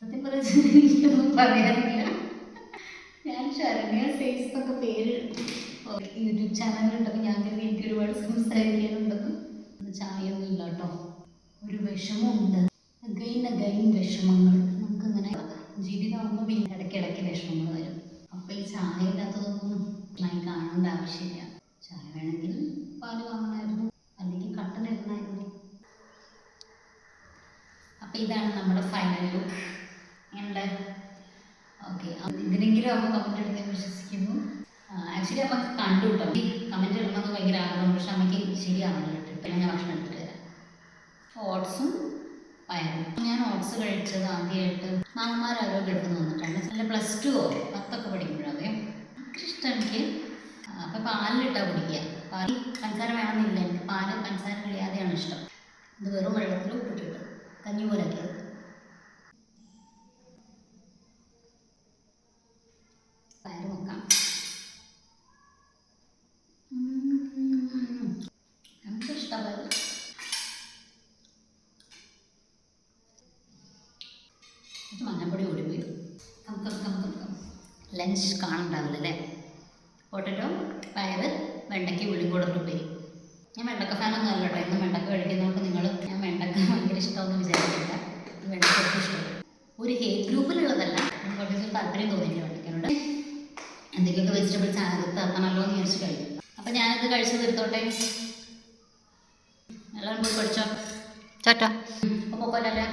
സത്യം പറഞ്ഞാൽ എനിക്കൊന്നും പറയാനില്ല. ഞാൻ ശരണ്യ സേസ് എന്നൊക്കെ പേര് യൂട്യൂബ് ചാനലുണ്ടപ്പോൾ ഞാൻ എനിക്ക് ഒരുപാട് സംസാരിക്കാനുണ്ടെന്ന്. ചായ ഒന്നും ഇല്ല കേട്ടോ. ഒരു വിഷമമുണ്ട്. അഗൈൻ വിഷമങ്ങൾ. നമുക്കങ്ങനെ ജീവിതമാകുമ്പോൾ പിന്നെ ഇടയ്ക്കിടയ്ക്ക് വിഷമങ്ങൾ വരും. അപ്പോൾ ഈ ചായ ഇല്ലാത്തതൊന്നും ഞാൻ കാണേണ്ട ആവശ്യമില്ല. ചായ വേണമെങ്കിൽ പാല് വാങ്ങണമായിരുന്നു, അല്ലെങ്കിൽ കട്ടൻ ഇടണമായിരുന്നു. അപ്പോൾ ഇതാണ് നമ്മുടെ ഫൈനൽ ലുക്ക്. എങ്ങനെ? ഓക്കെ, ഇതിനെങ്കിലും അപ്പോൾ കമൻറ്റ് ഇടുന്നത് വിശ്വസിക്കുന്നു. ആക്ച്വലി നമുക്ക് കണ്ടു കേട്ടോ. ഈ കമൻറ്റ് ഇടണമെന്ന് ഭയങ്കര ആഗ്രഹം, പക്ഷെ അമ്മയ്ക്ക് ശരിയാവണല്ലോ. ഇപ്പം ഞാൻ ഭക്ഷണം എടുത്തിട്ട് തരാം. ഓട്സും പയറും. ഞാൻ ഓട്സ് കഴിച്ചത് ആദ്യമായിട്ട് മാമന്മാരാരോ ഗൾഫിൽ വന്നിട്ടുണ്ട്. നല്ല +2 10 പഠിക്കുമ്പോഴേ ഇഷ്ടം എനിക്ക്. അപ്പം പാലിലിട്ടാണ് കുടിക്കുക. പാൽ പഞ്ചസാര വേണമെന്നില്ല, എനിക്ക് പാല് പഞ്ചസാര കഴിയാതെയാണ് ഇഷ്ടം. ഇത് വെറും വെള്ളത്തിൽ ഉപ്പിട്ടിട്ട് കഞ്ഞി പോലെ ആക്കിയത്. പയറ് നോക്കാം. നമുക്ക് ഇഷ്ടമായത് മഞ്ഞപ്പൊടി ഓടിപ്പോയി. ലഞ്ച് കാണണ്ടാവില്ല അല്ലേ? പൊട്ടറ്റോ, പയറ്, വെണ്ടയ്ക്ക്, ഉള്ളിയും കൂടെ ഉപ്പേരി. ഞാൻ വെണ്ടക്ക ഫാനൊന്നും അല്ല കേട്ടോ. ഇന്ന് വെണ്ടക്ക കഴിക്കുന്നതുകൊണ്ട് ഞാൻ വെണ്ടക്ക ഭയങ്കര ഇഷ്ടമൊന്നും വിചാരിച്ചില്ല. വെണ്ടക്ക ഒട്ടും ഇഷ്ടപ്പെട്ടു. ഒരു ഹേറ്റ് ഗ്രൂപ്പിലുള്ളതല്ല, കുറച്ച് താല്പര്യം തോന്നിയില്ല വെണ്ടയ്ക്കനോട്. എന്തെങ്കിലുമൊക്കെ വെജിറ്റബിൾസ് അകത്ത് എത്തണമല്ലോ എന്ന് വിചാരിച്ച് കഴിക്കും. അപ്പം ഞാനിത് കഴിച്ച് തീർത്തോട്ടെ. എല്ലാവരും പോയി പഠിച്ചോ. ചാറ്റ. അപ്പോൾ പോലല്ലേ.